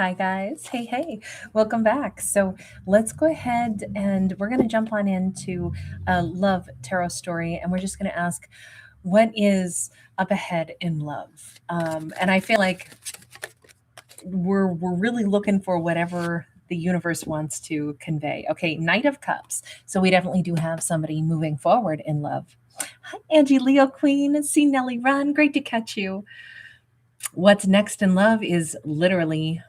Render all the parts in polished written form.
Hi, guys. Hey, hey. Welcome back. So let's go ahead and we're going to jump on into a love tarot story. And we're just going to ask, what is up ahead in love? And I feel like we're really looking for whatever the universe wants to convey. Okay, Knight of Cups. So we definitely do have somebody moving forward in love. Hi, Angie Leo Queen. See Nelly Run. Great to catch you. What's next in love is literally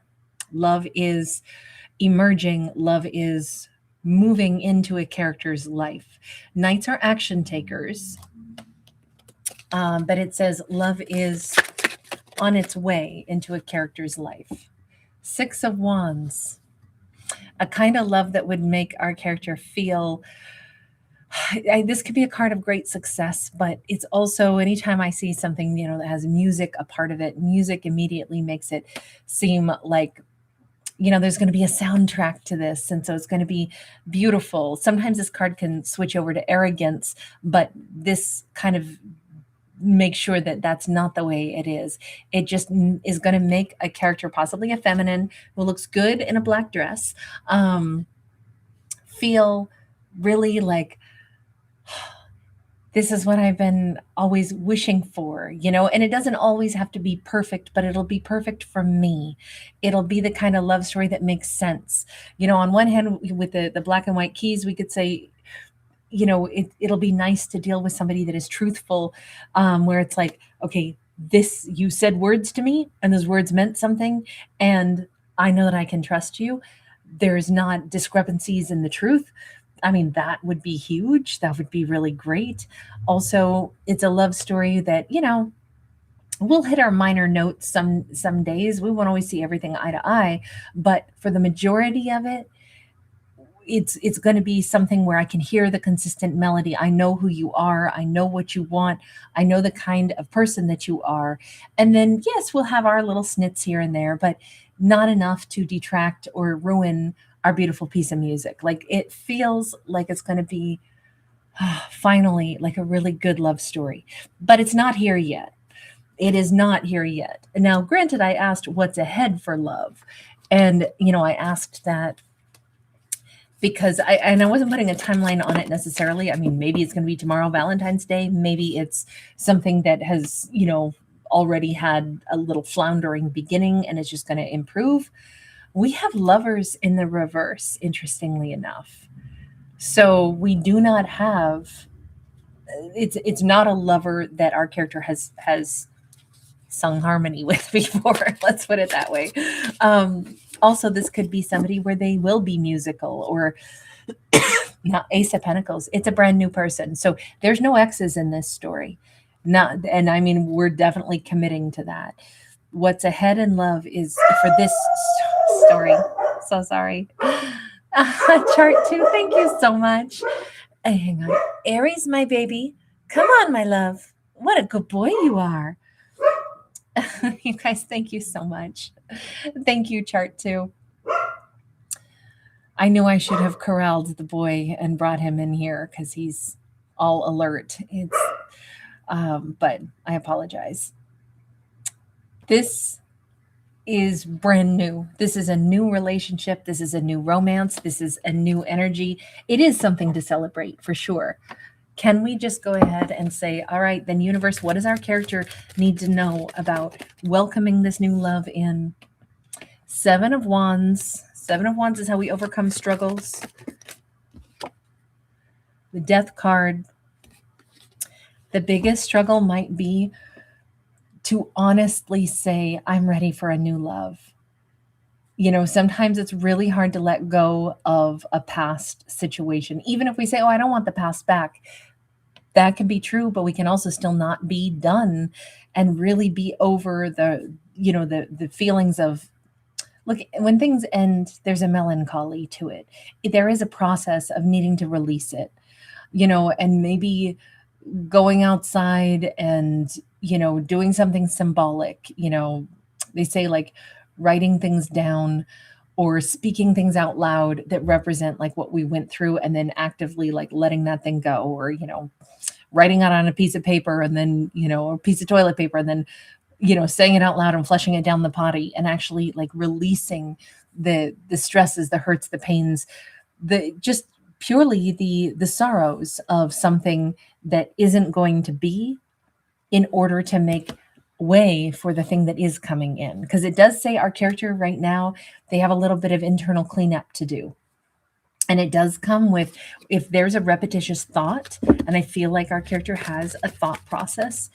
love is emerging, love is moving into a character's life. Knights are action takers, but it says love is on its way into a character's life. Six of Wands, a kind of love that would make our character feel. This could be a card of great success, but it's also anytime I see something that has music a part of it, music immediately makes it seem like there's going to be a soundtrack to this. And so it's going to be beautiful. Sometimes this card can switch over to arrogance, but this kind of makes sure that that's not the way it is. It just is going to make a character, possibly a feminine, who looks good in a black dress, feel really like, this is what I've been always wishing for, and it doesn't always have to be perfect, but it'll be perfect for me. It'll be the kind of love story that makes sense. On one hand, with the black and white keys, we could say, it'll be nice to deal with somebody that is truthful, where it's like, okay, you said words to me and those words meant something. And I know that I can trust you. There's not discrepancies in the truth. I mean, that would be huge. That would be really great. Also, it's a love story that, we'll hit our minor notes some days. We won't always see everything eye to eye, but for the majority of it, it's going to be something where I can hear the consistent melody. I know who you are. I know what you want. I know the kind of person that you are. And then, yes, we'll have our little snits here and there, but not enough to detract or ruin our beautiful piece of music. Like, it feels like it's going to be finally like a really good love story, but it's not here yet. It is not here yet. Now, granted, I asked what's ahead for love. And, I asked that because I wasn't putting a timeline on it necessarily. I mean, maybe it's going to be tomorrow, Valentine's Day. Maybe it's something that has, already had a little floundering beginning and it's just going to improve. We have Lovers in the reverse, interestingly enough. So we do not have, it's not a lover that our character has sung harmony with before. Let's put it that way. Also, this could be somebody where they will be musical, or not Ace of Pentacles. It's a brand new person. So there's no exes in this story. And I mean, we're definitely committing to that. What's ahead in love is for this story. So sorry. Chart 2, thank you so much. Hang on. Aries, my baby. Come on, my love. What a good boy you are. You guys, thank you so much. Thank you, Chart 2. I knew I should have corralled the boy and brought him in here because he's all alert. But I apologize. This is brand new. This is a new relationship. This is a new romance. This is a new energy. It is something to celebrate for sure. Can we just go ahead and say, all right, then universe, what does our character need to know about welcoming this new love in? Seven of Wands. Seven of Wands is how we overcome struggles. The Death card. The biggest struggle might be to honestly say, I'm ready for a new love. Sometimes it's really hard to let go of a past situation. Even if we say, oh, I don't want the past back. That can be true, but we can also still not be done and really be over the feelings of, look, when things end, there's a melancholy to it. There is a process of needing to release it, and maybe going outside and, doing something symbolic. They say like writing things down or speaking things out loud that represent like what we went through, and then actively like letting that thing go, or, writing it on a piece of paper and then, a piece of toilet paper, and then saying it out loud and flushing it down the potty, and actually like releasing the stresses, the hurts, the pains, the just purely the sorrows of something that isn't going to be, in order to make way for the thing that is coming in. Because it does say our character right now, they have a little bit of internal cleanup to do. And it does come with, if there's a repetitious thought, and I feel like our character has a thought process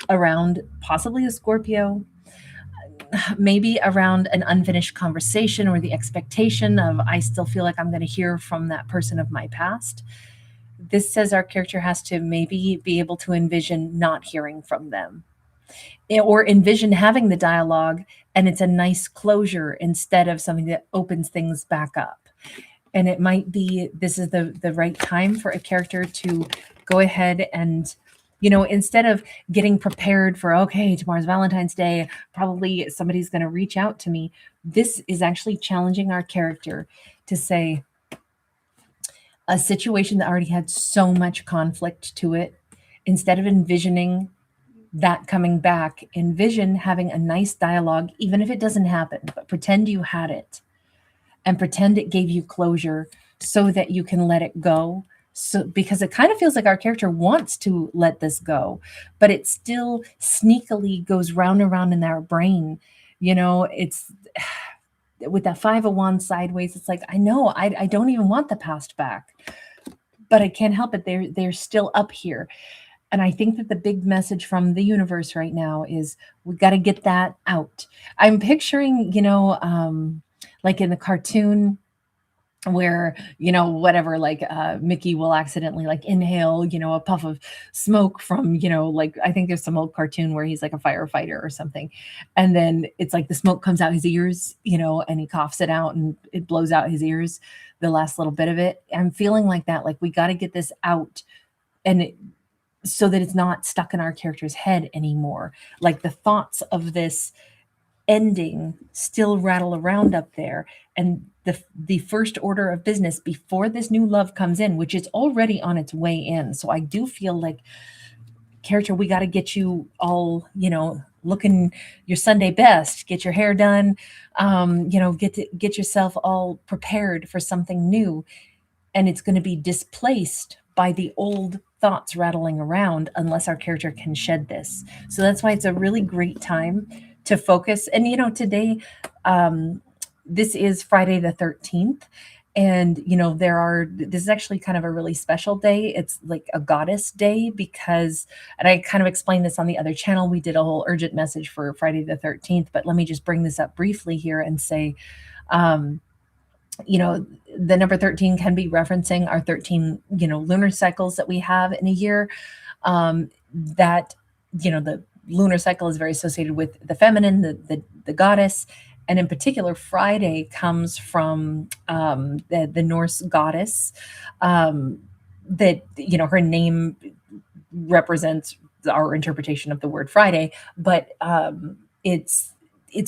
around possibly a Scorpio, maybe around an unfinished conversation or the expectation of, I still feel like I'm going to hear from that person of my past. This says our character has to maybe be able to envision not hearing from them, or envision having the dialogue and it's a nice closure instead of something that opens things back up. And it might be this is the right time for a character to go ahead and, instead of getting prepared for, okay, tomorrow's Valentine's Day, probably somebody's going to reach out to me. This is actually challenging our character to say, a situation that already had so much conflict to it, instead of envisioning that coming back, envision having a nice dialogue, even if it doesn't happen, but pretend you had it and pretend it gave you closure so that you can let it go. So, because it kind of feels like our character wants to let this go, but it still sneakily goes round and round in our brain. It's with that 5 of Wands sideways. It's like, I know I don't even want the past back, but I can't help it. They're still up here. And I think that the big message from the universe right now is we got to get that out. I'm picturing, like in the cartoon where, whatever, like Mickey will accidentally like inhale, a puff of smoke from, like I think there's some old cartoon where he's like a firefighter or something. And then it's like the smoke comes out his ears, and he coughs it out and it blows out his ears, the last little bit of it. I'm feeling like that, like we got to get this out, and so that it's not stuck in our character's head anymore. Like the thoughts of this ending still rattle around up there. And the first order of business before this new love comes in, which is already on its way in. So I do feel like, character, we got to get you all, looking your Sunday best, get your hair done, get yourself all prepared for something new. And it's going to be displaced by the old thoughts rattling around unless our character can shed this. So that's why it's a really great time to focus. And, today, this is Friday the 13th. And, this is actually kind of a really special day. It's like a goddess day because, and I kind of explained this on the other channel, we did a whole urgent message for Friday the 13th, but let me just bring this up briefly here and say, the number 13 can be referencing our 13, lunar cycles that we have in a year. That, the lunar cycle is very associated with the feminine, the goddess. And in particular, Friday comes from the Norse goddess that, her name represents our interpretation of the word Friday, but it's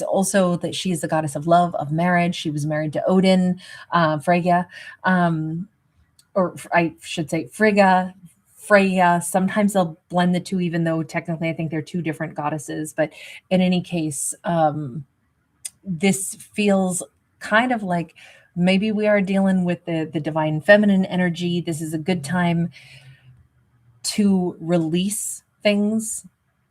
also that she is the goddess of love, of marriage. She was married to Odin, Freyja, or I should say Frigga, Freya. Sometimes they'll blend the two, even though technically I think they're two different goddesses. But in any case, this feels kind of like maybe we are dealing with the divine feminine energy. This is a good time to release things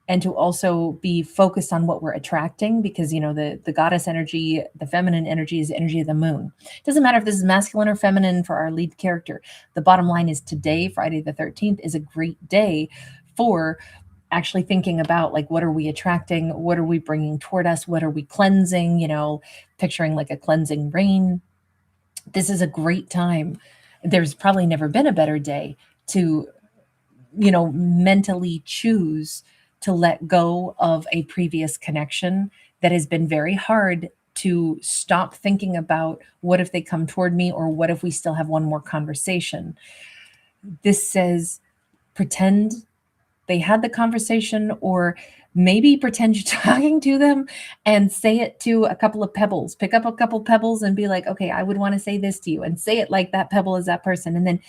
and to also be focused on what we're attracting, because, the goddess energy, the feminine energy is the energy of the moon. It doesn't matter if this is masculine or feminine for our lead character. The bottom line is today, Friday the 13th, is a great day for actually thinking about, like, what are we attracting? What are we bringing toward us? What are we cleansing? Picturing like a cleansing rain. This is a great time. There's probably never been a better day to, mentally choose to let go of a previous connection that has been very hard to stop thinking about. What if they come toward me, or what if we still have one more conversation? This says pretend they had the conversation, or maybe pretend you're talking to them and say it to a couple of pebbles. Pick up a couple pebbles and be like, okay, I would want to say this to you, and say it like that pebble is that person. And then,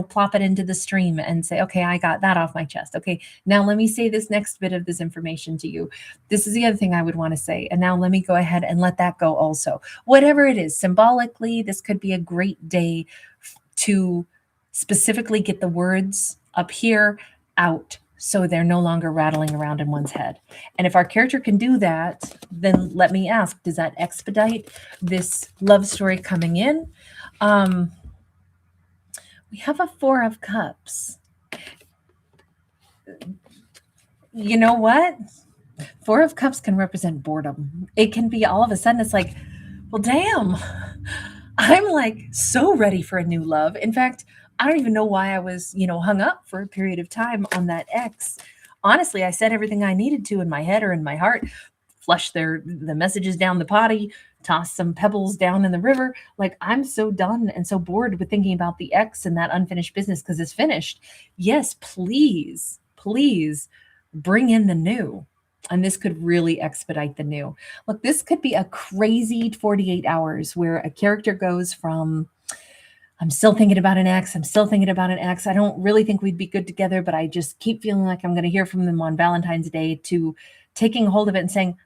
plop it into the stream and say, okay, I got that off my chest. Okay, now let me say this next bit of this information to you. This is the other thing I would want to say. And now let me go ahead and let that go also. Whatever it is, symbolically, this could be a great day to specifically get the words up here out, so they're no longer rattling around in one's head. And if our character can do that, then let me ask, does that expedite this love story coming in? We have a Four of Cups. You know what? Four of Cups can represent boredom. It can be all of a sudden, it's like, well, damn, I'm like so ready for a new love. In fact, I don't even know why I was, hung up for a period of time on that ex. Honestly, I said everything I needed to in my head or in my heart, flush the messages down the potty, toss some pebbles down in the river. Like, I'm so done and so bored with thinking about the ex and that unfinished business because it's finished. Yes, please, please bring in the new. And this could really expedite the new. Look, this could be a crazy 48 hours where a character goes from, I'm still thinking about an ex. I'm still thinking about an ex. I don't really think we'd be good together, but I just keep feeling like I'm going to hear from them on Valentine's Day, to taking hold of it and saying,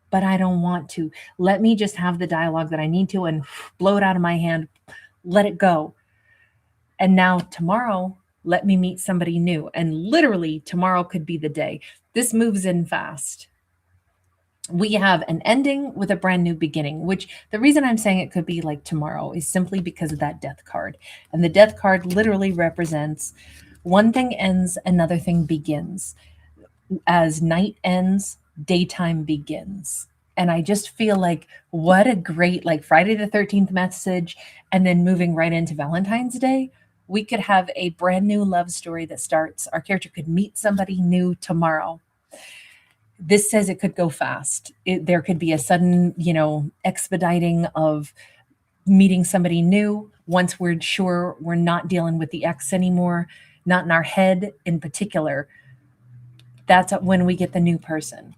but I don't want to. Let me just have the dialogue that I need to and blow it out of my hand. Let it go. And now tomorrow, let me meet somebody new. And literally tomorrow could be the day. This moves in fast. We have an ending with a brand new beginning, which the reason I'm saying it could be like tomorrow is simply because of that death card. And the death card literally represents one thing ends, another thing begins. As night ends, daytime begins. And I just feel like what a great, like, Friday the 13th message, and then moving right into Valentine's Day. We could have a brand new love story that starts. Our character could meet somebody new tomorrow. This says it could go fast. There could be a sudden, expediting of meeting somebody new. Once we're sure we're not dealing with the ex anymore, not in our head in particular, that's when we get the new person.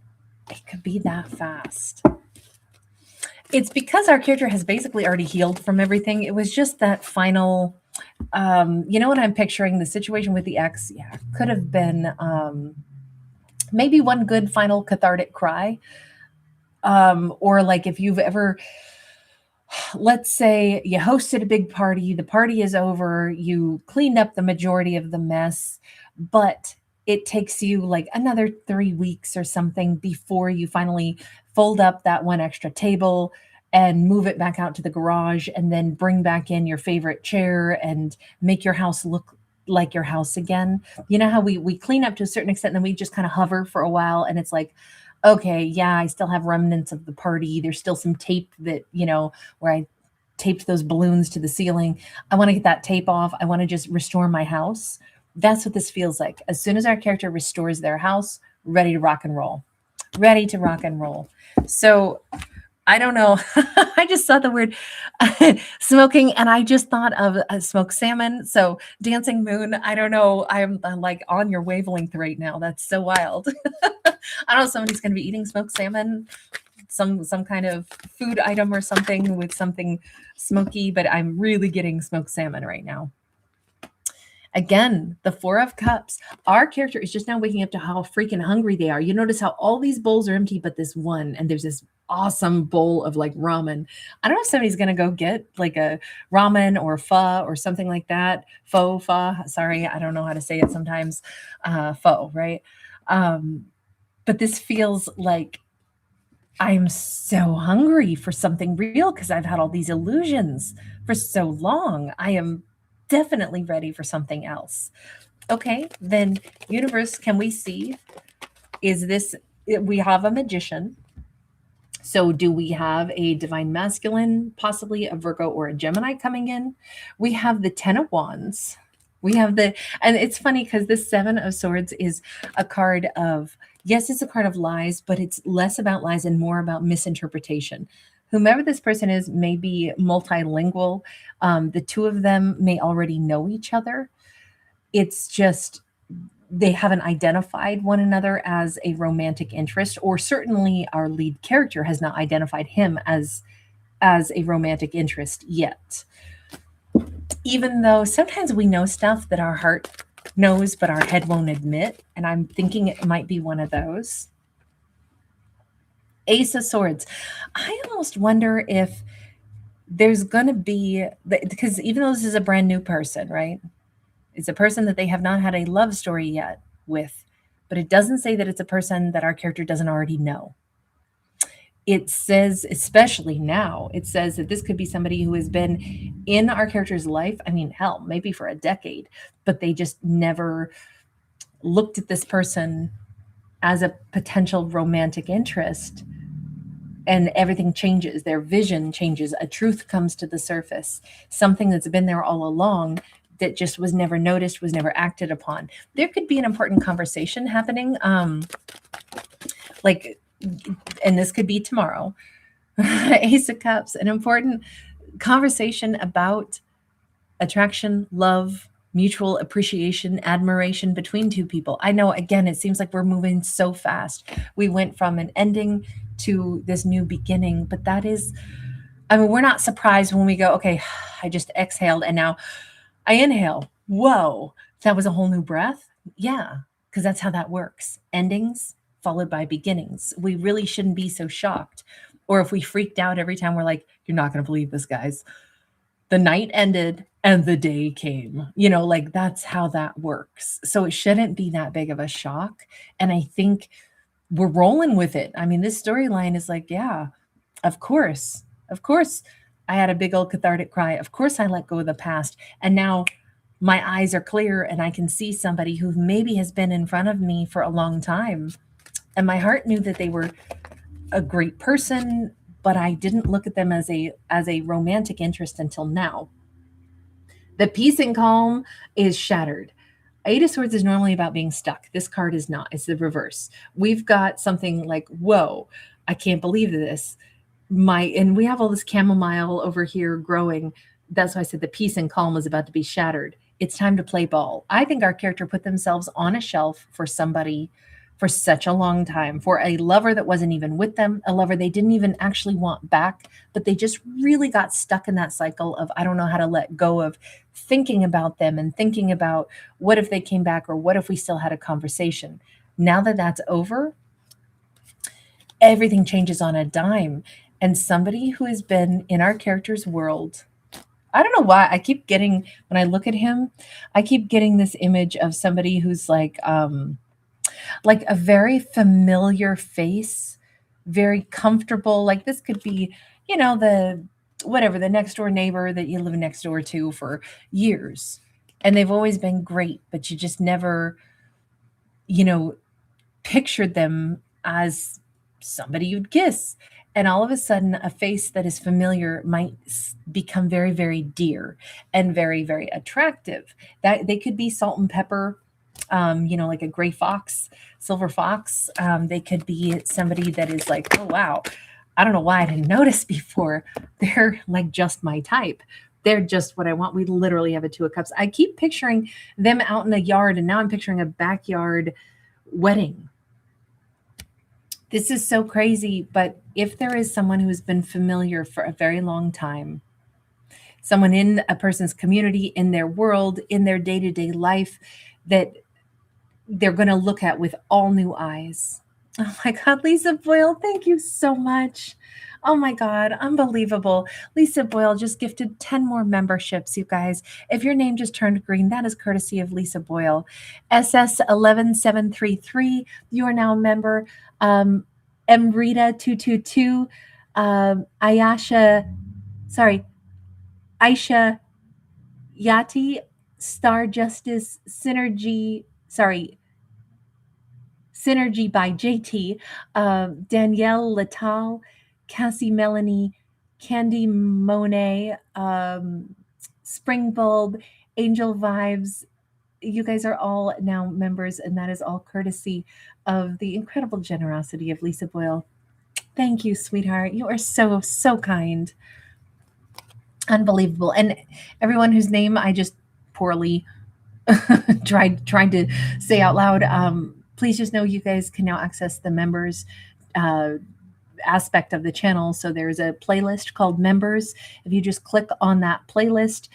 It could be that fast. It's because our character has basically already healed from everything. It was just that final, what I'm picturing, the situation with the ex, could have been maybe one good final cathartic cry. Or like if you've ever, let's say you hosted a big party, the party is over, you cleaned up the majority of the mess, but it takes you like another 3 weeks or something before you finally fold up that one extra table and move it back out to the garage, and then bring back in your favorite chair and make your house look like your house again. You know how we clean up to a certain extent, and then we just kind of hover for a while, and it's like, okay, yeah, I still have remnants of the party. There's still some tape that, where I taped those balloons to the ceiling. I want to get that tape off. I want to just restore my house. That's what this feels like. As soon as our character restores their house, ready to rock and roll. Ready to rock and roll. So I don't know. I just saw the word smoking, and I just thought of smoked salmon. So dancing moon, I don't know. I'm like on your wavelength right now. That's so wild. I don't know if somebody's going to be eating smoked salmon, some kind of food item or something with something smoky, but I'm really getting smoked salmon right now. Again, the Four of Cups. Our character is just now waking up to how freaking hungry they are. You notice how all these bowls are empty, but this one, and there's this awesome bowl of like ramen. I don't know if somebody's going to go get like a ramen or pho or something like that. Pho. Sorry, I don't know how to say it sometimes. Pho, right? But this feels like I'm so hungry for something real because I've had all these illusions for so long. I am definitely ready for something else. Okay, then universe, can we see, is this, we have a magician. So do we have a divine masculine, possibly a Virgo or a Gemini coming in? We have the 10 of Wands. We have and it's funny because this 7 of Swords is a card of, yes, it's a card of lies, but it's less about lies and more about misinterpretation. Whomever this person is may be multilingual. The two of them may already know each other. It's just they haven't identified one another as a romantic interest, or certainly our lead character has not identified him as a romantic interest yet. Even though sometimes we know stuff that our heart knows but our head won't admit, and I'm thinking it might be one of those. Ace of Swords. I almost wonder if there's going to be, because even though this is a brand new person, right? It's a person that they have not had a love story yet with, but it doesn't say that it's a person that our character doesn't already know. It says, especially now, it says that this could be somebody who has been in our character's life. I mean, hell, maybe for a decade, but they just never looked at this person as a potential romantic interest. And everything changes. Their vision changes. A truth comes to the surface. Something that's been there all along that just was never noticed, was never acted upon. There could be an important conversation happening. Like, and this could be tomorrow. Ace of Cups, an important conversation about attraction, love, mutual appreciation, admiration between two people. I know, again, it seems like we're moving so fast. We went from an ending to this new beginning, but that is, I mean, we're not surprised when we go, okay, I just exhaled and now I inhale. Whoa, that was a whole new breath. Yeah, because that's how that works. Endings followed by beginnings. We really shouldn't be so shocked. Or if we freaked out every time, we're like, you're not going to believe this, guys. The night ended and the day came. Like that's how that works. So it shouldn't be that big of a shock. And I think we're rolling with it. I mean, this storyline is like, yeah, of course. Of course, I had a big old cathartic cry. Of course, I let go of the past. And now my eyes are clear and I can see somebody who maybe has been in front of me for a long time. And my heart knew that they were a great person, but I didn't look at them as a romantic interest until now. The peace and calm is shattered. Eight of Swords is normally about being stuck. This card is not. It's the reverse. We've got something like, whoa, I can't believe this. And we have all this chamomile over here growing. That's why I said the peace and calm is about to be shattered. It's time to play ball. I think our character put themselves on a shelf for somebody for such a long time, for a lover that wasn't even with them, a lover they didn't even actually want back, but they just really got stuck in that cycle of, I don't know how to let go of thinking about them and thinking about what if they came back or what if we still had a conversation. Now that that's over, everything changes on a dime. And somebody who has been in our character's world, I don't know why I keep getting, when I look at him, I keep getting this image of somebody who's like a very familiar face, very comfortable. Like this could be, the next door neighbor that you live next door to for years. And they've always been great, but you just never, pictured them as somebody you'd kiss. And all of a sudden, a face that is familiar might become very, very dear and very, very attractive. That they could be salt and pepper, like a gray fox, silver fox. They could be somebody that is like, oh, wow, I don't know why I didn't notice before. They're like just my type. They're just what I want. We literally have a Two of Cups. I keep picturing them out in a yard, and now I'm picturing a backyard wedding. This is so crazy, but if there is someone who has been familiar for a very long time, someone in a person's community, in their world, in their day-to-day life, that they're going to look at with all new eyes. Oh my God, Lisa Boyle, thank you so much. Oh my God, unbelievable. Lisa Boyle just gifted 10 more memberships, you guys. If your name just turned green, that is courtesy of Lisa Boyle. SS11733, you are now a member. Emrita222, Aisha Yati, Star Justice, Synergy by JT, Danielle Latal, Cassie Melanie, Candy Monet, Spring Bulb, Angel Vibes. You guys are all now members, and that is all courtesy of the incredible generosity of Lisa Boyle. Thank you, sweetheart. You are so, so kind. Unbelievable. And everyone whose name I just poorly trying to say out loud. Please just know you guys can now access the members uh, aspect of the channel. So there's a playlist called Members. If you just click on that playlist,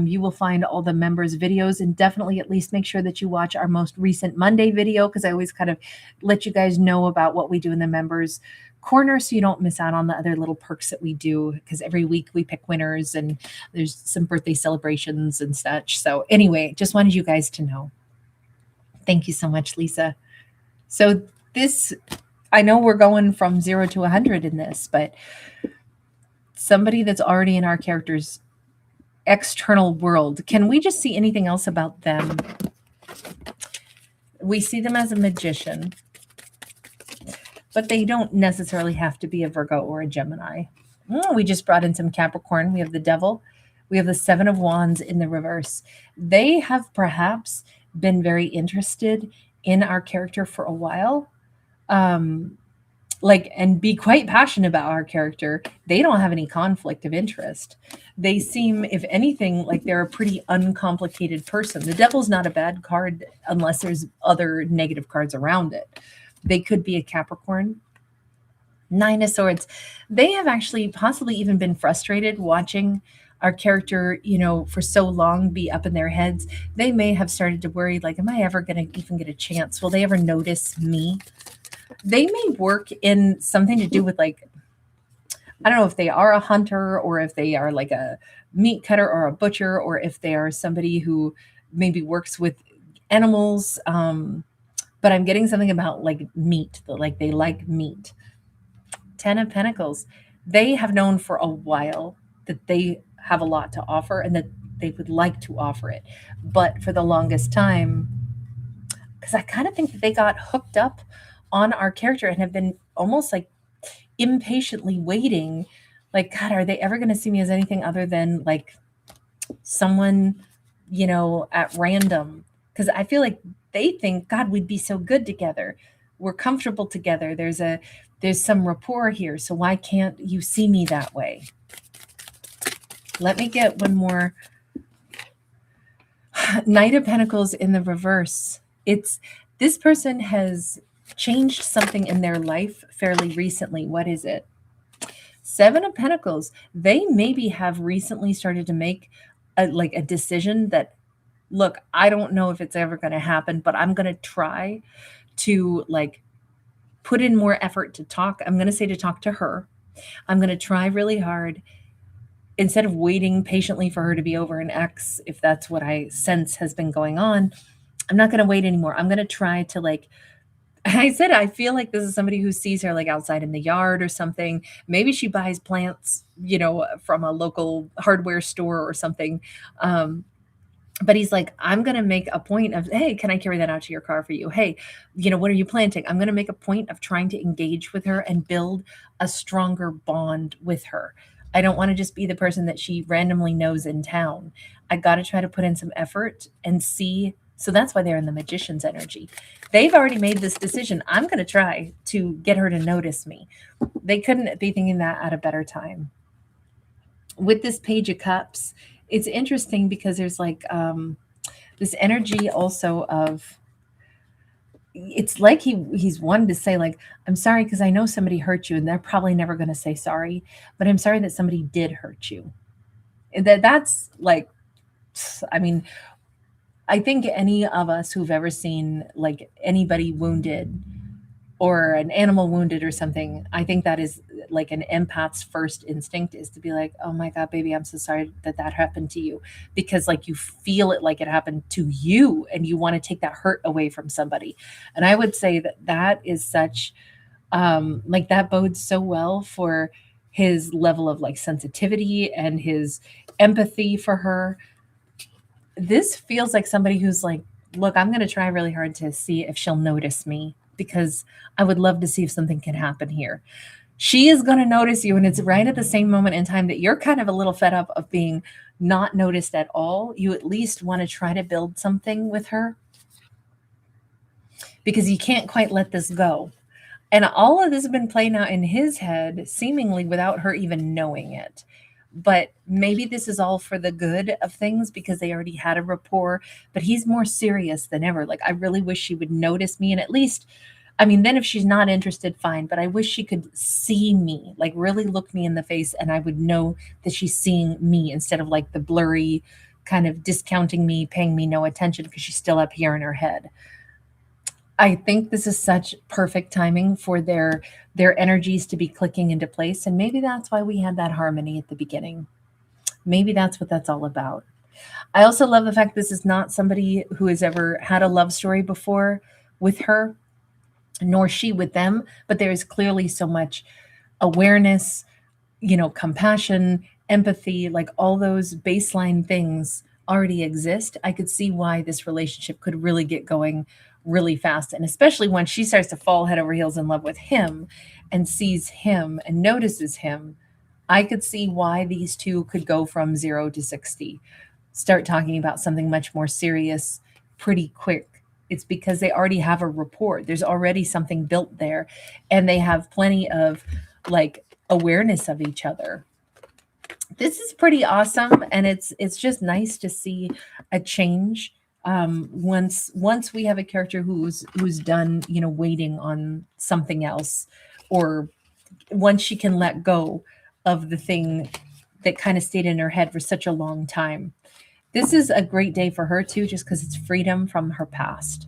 you will find all the members' videos, and definitely at least make sure that you watch our most recent Monday video, because I always kind of let you guys know about what we do in the members corner so you don't miss out on the other little perks that we do, because every week we pick winners and there's some birthday celebrations and such. So anyway, just wanted you guys to know. Thank you so much, Lisa. So this, I know we're going from 0 to 100 in this, but somebody that's already in our character's external world, can we just see anything else about them? We see them as a magician, but they don't necessarily have to be a Virgo or a Gemini. We just brought in some Capricorn. We have the Devil. We have the Seven of Wands in the reverse. They have perhaps been very interested in our character for a while. And be quite passionate about our character. They don't have any conflict of interest. They seem, if anything, like they're a pretty uncomplicated person. The Devil's not a bad card unless there's other negative cards around it. They could be a Capricorn. Nine of Swords. They have actually possibly even been frustrated watching our character, for so long be up in their heads. They may have started to worry, like, am I ever going to even get a chance? Will they ever notice me? They may work in something to do with, like, I don't know if they are a hunter or if they are like a meat cutter or a butcher, or if they are somebody who maybe works with animals. But I'm getting something about like meat, like they like meat. 10 of Pentacles. They have known for a while that they have a lot to offer and that they would like to offer it. But for the longest time, because I kind of think that they got hooked up on our character and have been almost like impatiently waiting, like, God, are they ever going to see me as anything other than like someone, at random? Because I feel like they think, God, we'd be so good together. We're comfortable together. There's some rapport here. So why can't you see me that way? Let me get one more. Knight of Pentacles in the reverse. This person has changed something in their life fairly recently. What is it? Seven of Pentacles. They maybe have recently started to make a decision that, look, I don't know if it's ever going to happen, but I'm going to try to put in more effort to talk. I'm going to say to talk to her. I'm going to try really hard instead of waiting patiently for her to be over an X, if that's what I sense has been going on. I'm not going to wait anymore. I'm going to try to I said, I feel like this is somebody who sees her outside in the yard or something. Maybe she buys plants, from a local hardware store or something. But he's like, I'm going to make a point of, hey, can I carry that out to your car for you? Hey, what are you planting? I'm going to make a point of trying to engage with her and build a stronger bond with her. I don't want to just be the person that she randomly knows in town. I got to try to put in some effort and see. So that's why they're in the Magician's energy. They've already made this decision. I'm going to try to get her to notice me. They couldn't be thinking that at a better time. With this Page of Cups, it's interesting because there's this energy also of, it's like he's wanted to say I'm sorry because I know somebody hurt you and they're probably never going to say sorry, but I'm sorry that somebody did hurt you. That's I think any of us who've ever seen anybody wounded or an animal wounded or something, I think that is an empath's first instinct is to be like, oh my God, baby, I'm so sorry that happened to you. Because you feel it like it happened to you and you want to take that hurt away from somebody. And I would say that is such, that bodes so well for his level of sensitivity and his empathy for her. This feels like somebody who's look, I'm going to try really hard to see if she'll notice me, because I would love to see if something can happen here. She is going to notice you, and it's right at the same moment in time that you're kind of a little fed up of being not noticed at all. You at least want to try to build something with her because you can't quite let this go. And all of this has been playing out in his head, seemingly without her even knowing it. but maybe this is all for the good of things because they already had a rapport. But he's more serious than ever. Like, I really wish she would notice me, and at least, I mean, then if she's not interested, fine, but I wish she could see me, like really look me in the face, and I would know that she's seeing me instead of like the blurry kind of discounting me, paying me no attention because she's still up here in her head. I think this is such perfect timing for their energies to be clicking into place, and maybe that's why we had that harmony at the beginning. Maybe that's what that's all about. I also love the fact this is not somebody who has ever had a love story before with her, nor she with them, but there is clearly so much awareness, compassion, empathy, like all those baseline things already exist. I could see why this relationship could really get going really fast. And especially when she starts to fall head over heels in love with him and sees him and notices him, I could see why these two could go from 0 to 60, start talking about something much more serious pretty quick. It's because they already have a rapport. There's already something built there, and they have plenty of like awareness of each other. This is pretty awesome, and it's just nice to see a change. Once we have a character who's done, waiting on something else, or once she can let go of the thing that kind of stayed in her head for such a long time. This is a great day for her too, just because it's freedom from her past.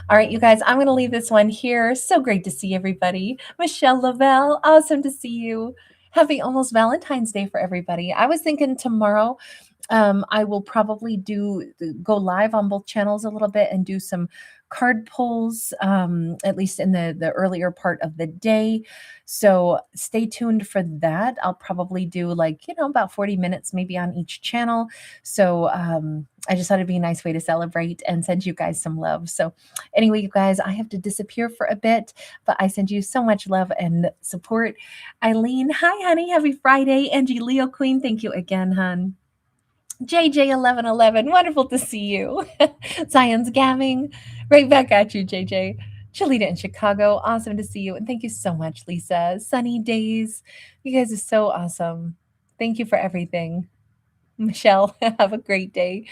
All right, you guys, I'm going to leave this one here. So great to see everybody. Michelle Lavelle, awesome to see you. Happy almost Valentine's Day for everybody. I was thinking tomorrow I will probably go live on both channels a little bit and do some card pulls, at least in the earlier part of the day. So stay tuned for that. I'll probably do about 40 minutes maybe on each channel. So I just thought it'd be a nice way to celebrate and send you guys some love. So anyway, you guys, I have to disappear for a bit, but I send you so much love and support. Eileen, hi honey, happy Friday. Angie Leo Queen, thank you again, hon. JJ1111, wonderful to see you. Zion's Gamming, right back at you, JJ. Chalita in Chicago, awesome to see you. And thank you so much, Lisa. Sunny days. You guys are so awesome. Thank you for everything. Michelle, have a great day.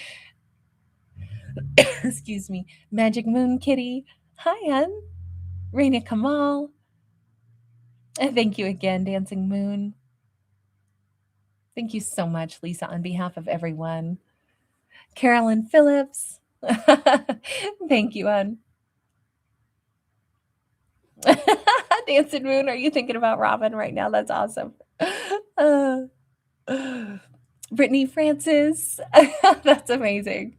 Excuse me. Magic Moon Kitty. Hi, hon. Raina Kamal. And thank you again, Dancing Moon. Thank you so much, Lisa, on behalf of everyone. Carolyn Phillips. Thank you, hon. Dancing Moon, are you thinking about Robin right now? That's awesome. Brittany Francis. That's amazing.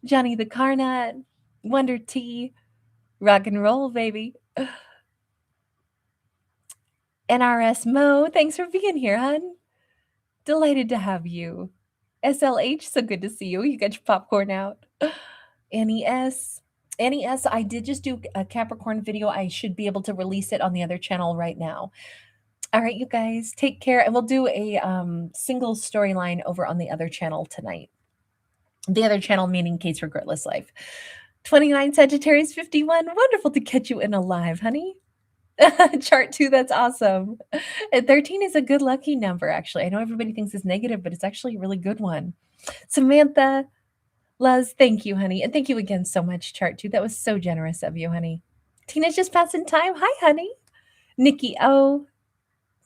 Johnny the Carnot. Wonder T. Rock and roll, baby. NRS Mo, thanks for being here, hon. Delighted to have you. SLH, so good to see you. You got your popcorn out. Annie S. Annie S, I did just do a Capricorn video. I should be able to release it on the other channel right now. All right, you guys, take care. And we'll do a single storyline over on the other channel tonight. The other channel meaning Kate's Regretless Life. 29 Sagittarius 51. Wonderful to catch you in alive, honey. Chart 2, that's awesome. And 13 is a good lucky number, actually. I know everybody thinks it's negative, but it's actually a really good one. Samantha, Luz, thank you, honey. And thank you again so much, Chart 2. That was so generous of you, honey. Tina's just passing time. Hi, honey. Nikki O,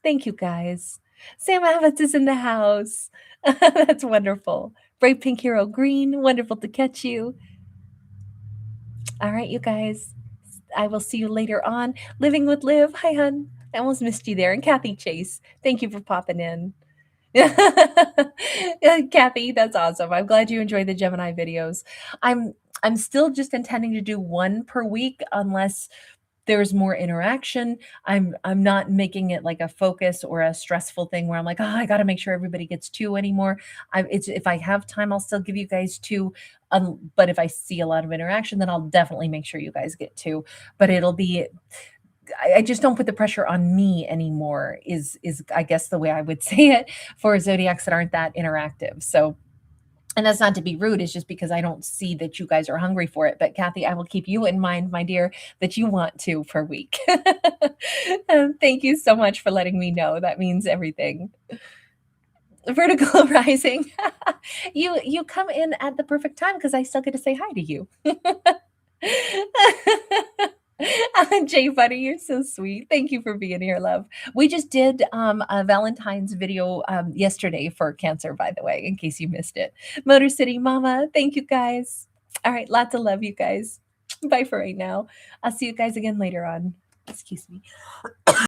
thank you, guys. Sam Avitz is in the house. That's wonderful. Brave Pink Hero Green, wonderful to catch you. All right, you guys. I will see you later on. Living with Liv. Hi, hun. I almost missed you there. And Kathy Chase, thank you for popping in. Kathy, that's awesome. I'm glad you enjoyed the Gemini videos. I'm still just intending to do one per week unless there's more interaction. I'm not making it like a focus or a stressful thing where I'm like, oh, I got to make sure everybody gets 2 anymore. If I have time, I'll still give you guys 2. But if I see a lot of interaction, then I'll definitely make sure you guys get 2. But it'll be, I just don't put the pressure on me anymore is I guess the way I would say it for zodiacs that aren't that interactive. So, and that's not to be rude. It's just because I don't see that you guys are hungry for it. But Kathy, I will keep you in mind, my dear, that you want 2 per week. Thank you so much for letting me know. That means everything. Vertical rising. You come in at the perfect time because I still get to say hi to you. Jay Buddy, you're so sweet. Thank you for being here, love. We just did a Valentine's video yesterday for Cancer, by the way, in case you missed it. Motor City Mama, thank you guys. All right, lots of love, you guys. Bye for right now. I'll see you guys again later on. Excuse me.